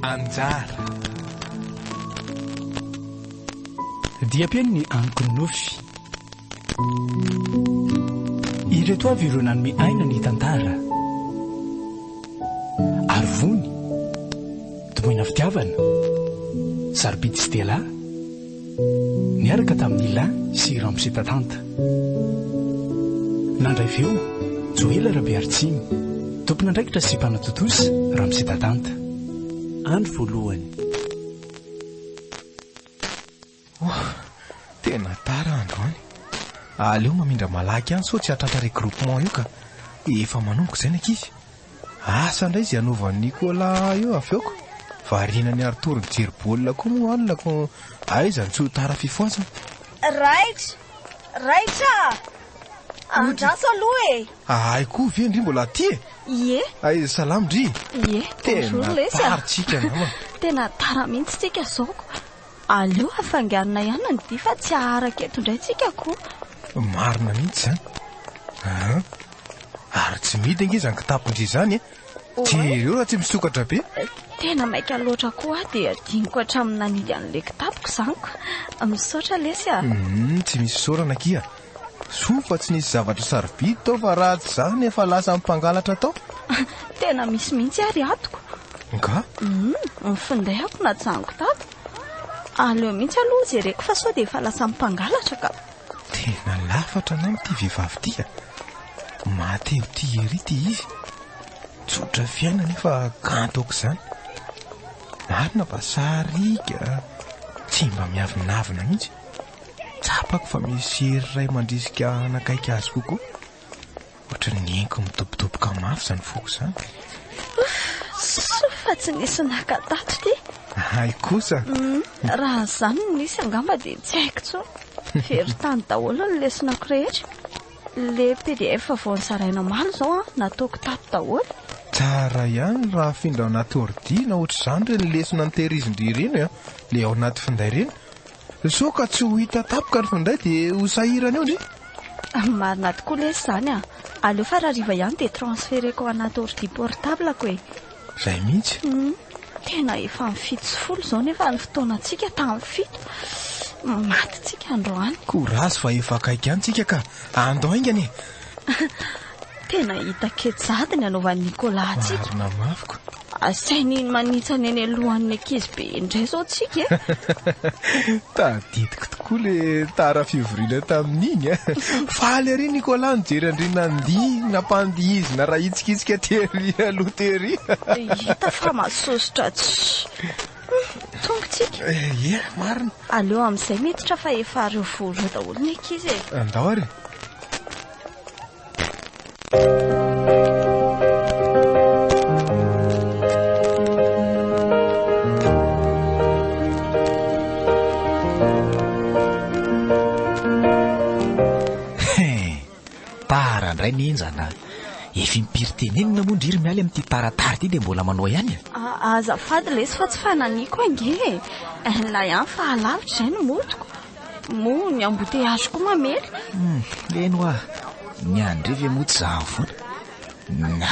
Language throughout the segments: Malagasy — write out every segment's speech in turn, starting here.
Anjara. Dia piano ny aniko nofy. Ireto avy ireo nanome aina ny tantara. Arvony, tomoina fitiavana, sarobidy sy tela, niaraka tamin'ny ilay sy ramoseta-tanta. Nandray feo, Joela Rabe Artsimy, tompona andraikitra sy mpanatotosy ramoseta-tanta. Andro voalohany. Tena tara andro any. Aleo mamindra malaky any so tsy hatratra regroupement io ka efa manomboka izay ny ankizy. Asa indray izay anaovan'ny Nicolas io aveoko. Variana ny Arturo mijery baolina koa moa alina aiza ny tsy ho tara fifoasana. Raitra andraso aloha e. Ay koa ve ndry mbola aty e? Ie. Ay salamo ndry. Ie. Tena taritsika nama. Tena tara mihitsy tsika zao. Aleo afangarina ihany ny dia fa tsy aharaka eto indray tsika koa. Marina mihitsy zany. Ary tsy midy angiza ny kitapondry izany e. Jereo raha tsy misokatra be. Tena maika loatra koa dia diniko hatramin'ny nanidy an'ilay kitapoko izaniko. Misaotra lesy a. Tsy misy saorana kia. Soa fa tsy nisy zavatra sarobidy tao fa ratsy izany efa lasa mpangalatra tao. Tena misy mihitsy ary atoko. Nga? Mifindayako na jango tato. Aleo mihitsy aloha jereko fa sao dia efa lasa mpangalatra ka. Tena lafatra na amin'ity vehivavy tia. Mateo tia ery ity izy. Tsotra fiaina nefa kanto aoka izany. Marina fa sarika. Tsy mba miavinavina mihitsy. Tsapako fa misy hery ray mandrisika anakaiky azy kokoa. Ohatran'ny enko midobodoboka mafy izany foko izany. Fa tsy nisy nakatato ty. Ay kosa. Raha izany nisy angamba dia tsy haiko tsony. Very tany daholo ny lesonako rehetra. Le PDF vao nizaraina malo izao nataoko tato daholo. Tsara ihany raha afindra ao anaty ordi na ohatr'izany ireny lesona nitehirizindry ireny le ao anaty finday ireny. So ka tsy ho hita tapoka ny finday dia ho sahirana eo ndry. Marina tokoa lesy izany aleo fa raha riva ihany dia transfereko ao anaty ordi portableko e. Izay mihitsy. Tena efa mifito sy folo izao nefa ny fotoanantsika tamin'ny fito. Maty tsika androany. Korazy fa efa akaiky ihany tsika ka andao aingany. Tena hita ketsady ny anaovan'ny Nicolas atsika. Marina mafiko. Asainy manitsana eny alohan'ny ankizy be indray zao tsika e. Tadidiko tokoa le tara fivoriana tamin'iny faly ary Nicolas nijery andrina andihy nampandihizina raha hitsikitsika tery aloha tery. Hita fa masosotra tsy. Tongotsika. Ie, marina. Aleo amin'izay miditra fa efa reo voro daholo ny ankizy e. Andao ary. Tara ndray ninjana. Efa impiry tenenina moa ndry mialy amin'ity taratara ity dia mbola manao ihany. Azafady lesy fa tsy fananiko ange. La ihany fa alavitra izay no motoko. Moa ny amboteiazy koa mamely. Leno ny andrevy moty zaho foana.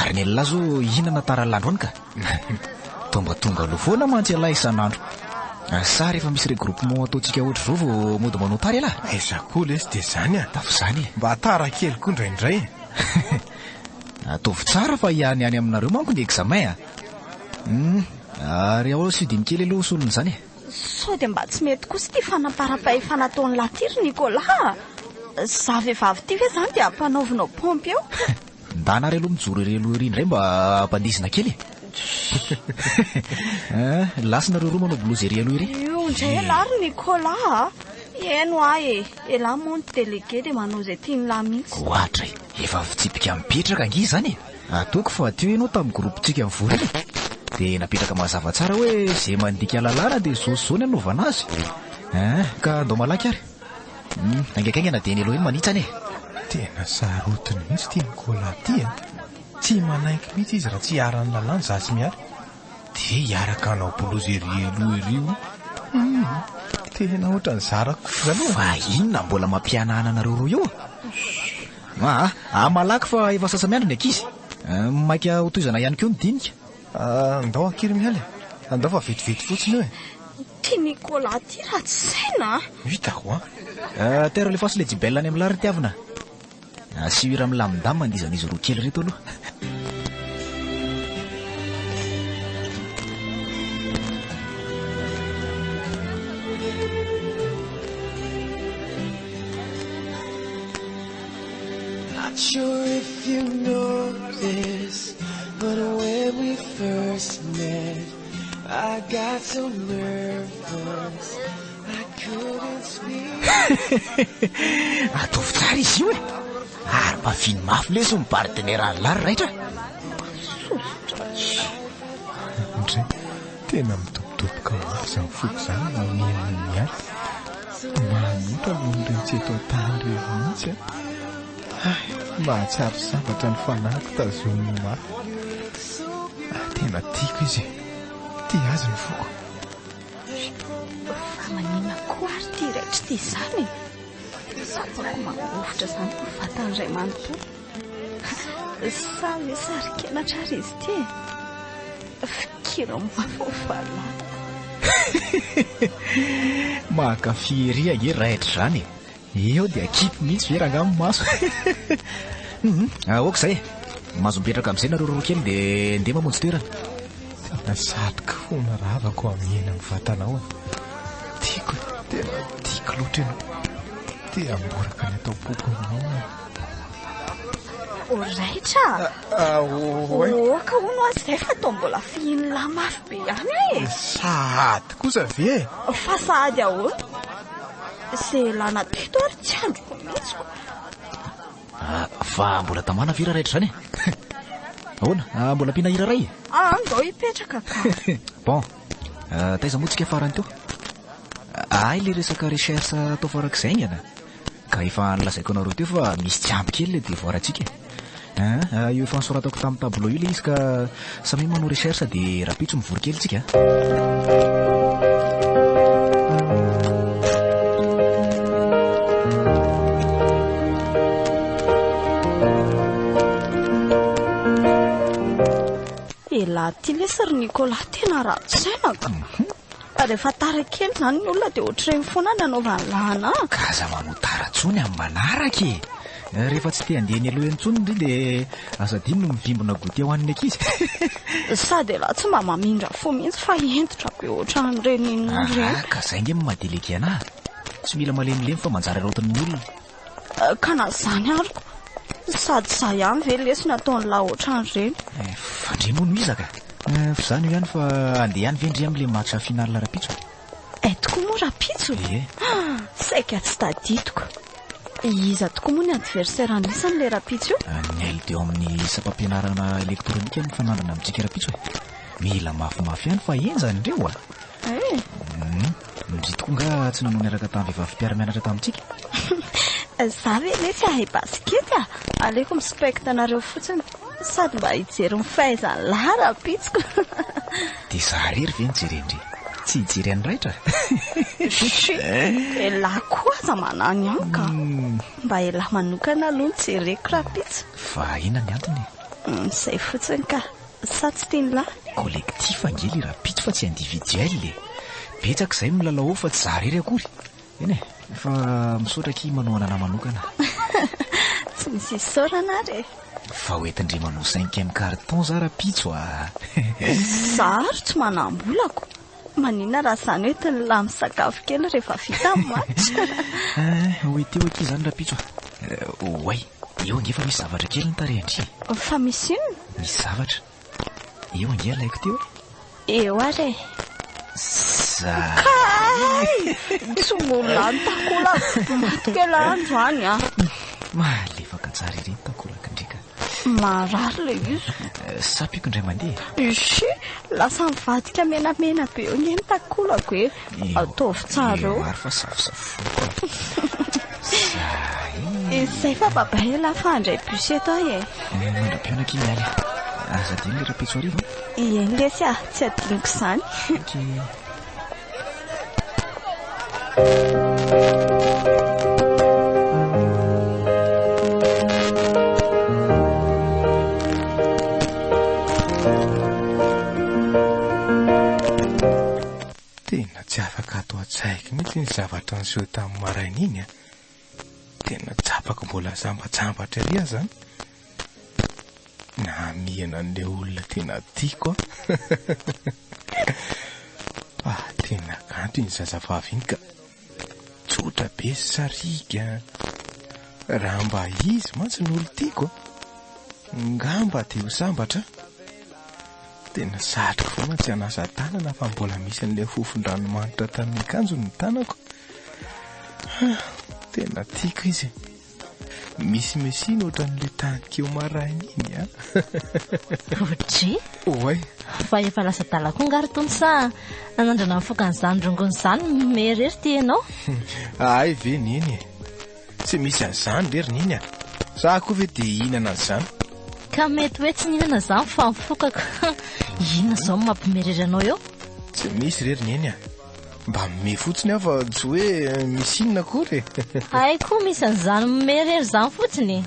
Ary ny lahy zao ihinana taralandro any ka. Tonga aloha foana mantsy alahy isanandro. Sa rehefa misy regroupement ataontsika ohatr' izao vao mody manao tara ala. Aiza koa lesy dia izany Tafo izany mba tara kely koa indraindray. Ataovy tsara fa ihany aminareo manko ny examen Ary ao sy dimy kely aloha solony izany Sao dia mba tsy mety kosa ity fanampara-pahefana nataon'ny latiry Nicolas. Za vehivavy ity ve izany dia ampanaovinao pompy eo. Ndanareo aloha mijoro ery aloha ery indray mba ampandizina kely. Lasinareo roa manao blouse ery aloha ery. Io indray alary Nicolas. Eno ahy elahy moa ny délégué dia manao izay tiany lahy mihitsy. Ohatra efa vitsipika mipetraka angy izany ataoko fa teo ianao tamin'ny groupetsika mivory dia napetraka mazava tsara hoe izay mandika lalàna dia zao ny anaovana azy. Ka andao malaky ary. Angakaingana dia ny aloha eny manitsany Tena sarotiny mihitsy tia Nicolas ty tsy manaiky mihitsy izy raha tsy hiarany lalàna za sy miara dia hiaraka anao blouse ery aloha ery tena ohatran'ny zarako zany fa inona mbola mampianana anareo roa io malaky fa efa sasa miandro ny ankizy maika hotoizana ihany keo ny dinika. Andao akery mialy andao fa vetivety fotsiny hoe tia Nicolas ty raha tsy saina hitako tero le fasy le jibelany amin'ny lary tiavina asiira amin'ny lamindamy mandizan'izy roa kely reto aloha. Not sure if you know this, but when we first met, I got so nervous I couldn't speak. Atovy tsara izy io ary mafiny mafy leso ny partenaire lary raitra. ndray tena mitobotoboka zany foko zany mamian'ny miaty manotra monireny tsy eto an-tany reo mihitsy mahatsary zavatra ny fanahiko tazoniny mafy tena tiako izy tia azy ny foko fa manina koa ary ty raitra ty zany sapako mangofotra zany ko vatanyray manontolo sa le sarikenatra ary izy ty fikiro mafovala mahakafiry age raitra zany eo dia akipy mihitsy vera angamo maso. Aoka zay mazo mipetraka amin'izay nareo roa kely dia ndeha mamonjy toerana. tena satroka fona ravako amiena amin'ny vatanao tiako tena tiako loatra ianao tia amboraka ny atao boky aminao raitra oka hono azy zay fa atao mbola fihinla mafy be ihany sahady kosa ve fa sahady ahoana zay lana teto ary tsy androko mihitsy fa mbola tamana vira raitra zany ahoana mbola ampina hira ray andao hipetraka ka bon taiza moa tsika farany teo ay le resaka recherche atao farak'izay ngana ka efa nolazaiko anareo teo fa misy tsy ampy kely le devoiratsika io efa nisoratako tamin'ny tableau io le izy ka samy manao recherche dia rapitso mivory kely tsika ela ty lesary Nicolas tena ratsainaka rehefa tara kely zany ny olona dia ohatrany foana nanaovany lana kaza manotarantsony amin'ny manaraka rehefa tsy te handeha ny aloha entsony indray dia azadiny no mivimbona goûté ho an'ny ankizy sady ela tsy mba mamindra fo mihitsy fa entotra be ohatran'ireny inona ka zay nge mahadeleke anahy tsy mila malemilemy fa manjary raotin'ny olona ka na zany ariko sady za ihany ve lesy nataony laha ohatran'ireny fandremono izaka fa zany io ihany fa andeha ihany vendry amin'le match final rapitso tokoa moa rapitso saika tsy taditoko iza tokoa moa ny adversaire anisan'le rapitso io ny ailo teo amin'ny sapampianarana elektronika ny fanandrana amintsika rapitso mila mafimafy ihany fa enjany ireo ndritoko nga tsy nanao niaraka tamin'ny vehivavy mpiara-mianatra tamintsika za ve lesy ahay baskety aleko mispekta anareo fotsiny sady mba hijery mifahaizany lahy rapitsoko dia za rery ve nijerendre tsy hijery any raitra elahy koa aza manany any ka mba elahy manokana aloha nijereko rapitso fa ina ny antony izay fotsiny ka sa tsy tiany lahy collectif angely rapitso fa tsy individuel le betsaka izay milalao fa tsy za rery akory eny fa misaotraky manao anana manokana tsy misy isaorana re fa hoentindre manao 5e carton za rapitso za ary tsy manambolako manina raha zany hoetiny lahy misakafo kely rehefa vita match hoeteo aky zany rapitso oay eo angefa misy zavatra kely nytarehindry fa misy inona misy zavatra eo ange alaiko teo eo ary tsy molany takola matokela andro any malefaka tsara ireny takolaka ndraika marary le izy sapiko indray mandeha isi lasa mivadika menamena be eo ngeny takolako hoe ataovy tsara eo ary fa safosafoko izay fa babaela fa andray bus eto ahy mandra-pianaka imialy azadiny le rapitso arivo eny lesy tsy adiniko izany Tena tsy afaka atao an-tsaiko mihitsy ny zavatra niseho tamin'ny maraina iny a. Tena tsapako mbola zambatsambatra ery aho zany. Na mihana an'ilay olona tena tiako tena kanto iny zazavavy iny ka tsotra be sy sarika. Raha mba izy mantsy ny olo tiako ngamba dia ho sambatra. Tena satroka foana tsy hanasa tanana fa mbola misy an'ilay fofon-dranomanitra tamin'ny akanjony ny tanako. Tena tiako izy. Misy mesina ohatran'ilay tanikeo maraina iny a. Otry? Oay. Fa efa lasa dalako ngary tony sa nanandrana mifoka an'izany rongony izany merery tianao? Ay ve neny tsy misy an'izany rery neny a. Za koa ve dia hihinana an'izany. Ka mety hoe tsy nihinana izany fa mifokaka. Inona izao mampimerery anao eo? Tsy misy rery neny a. Mba mime fotsiny aho fa tsy hoe misy inona akory. Ay koa misy an'izany merery izany fotsiny.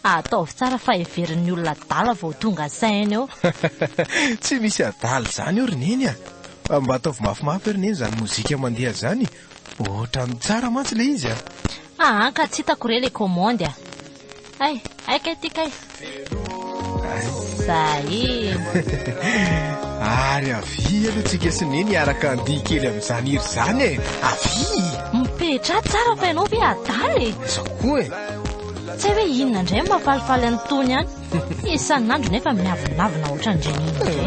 Ataovy tsara fa heverin'ny olona adala vao tonga saina eo. Tsy misy adala izany eo ry neny a. Mba ataovy mafimafy ry neny izany mozika mandeha izany. Ohatrany tsara mantsy le izy a. Ka tsy hitako re le komandy a. Aika ity kay. Zay. Ary avy aloha tsika sy neny araka andihy kely amin'izany iry izany e. Avy. Mipetra tsara fa ianao ve adaly? Izao koa e. Tsy hoe inona indray mahafalifaly an'itony any. Isanandro nefa miavonavina ohatran'ireny indray.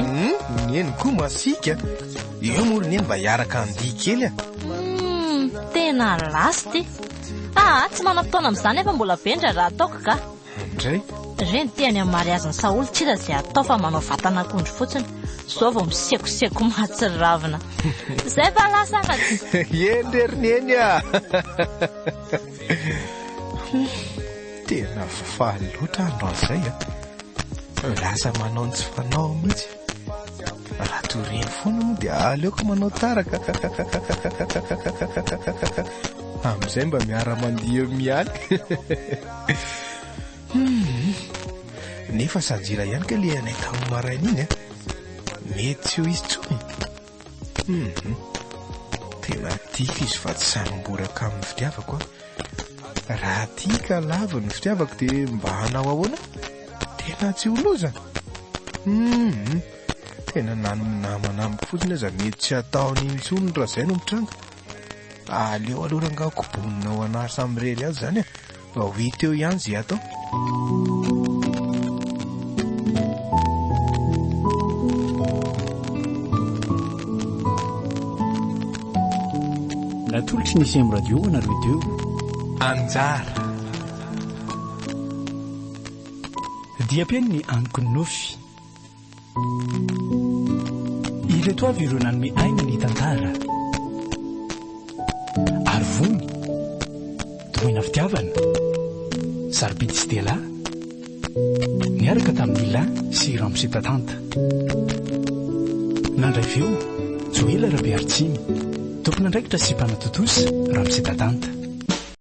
Neny koa masika. Eo moa ry neny mba hiaraka andihy kely a. Tena lasty. Tsy manam-potoana amin'izany nefa mbola bendra raha ataoko ka. Indray. Reny tiany amin'ny mariazy ny Saoly tsy iza izay atao fa manao vatan'akondro fotsiny. Zao vao misekoseko mahatsiravina. Zay fa lasa afaty. Endrery neny a. Tena faly loatra andro an'izay a. Lasa manao ny tsy fanao mihitsy. Raha toreny foana moa dia aleoko manao taraka. Amin'izay mba miara-mandihy mialy. Nefa sanjira ihany ka le anay tamin'ny maraina iny a. Mety tsy ho izy tsony. Tena tiako izy fa tsy sanomboraka amin'ny fitiavako a. Raha tiaka lava ny fitiavako dia mba hanao ahoana? Tena tsy ho loza. Tena namana fotsiny aza mety tsy ataony intsony raha izay no mitranga. Aleo aloha rangako bonina ho anahy samy rery azy zany a. Mba ho hita eo ihany izay atao. Natolotry nisy amin'ny radio anareo teo Anjara. Diam-piainy ny aniko nofy. Ireto avy ireo nanome aina ny tantara. Arvony, tomoina fitiavana, sarobidy sy tela, niaraka tamin'ny ilay sy ramositantanta. Nandray veo, Joela Rabe Artsiny, tompona andraikitra sy mpanatotosy ramositantanta.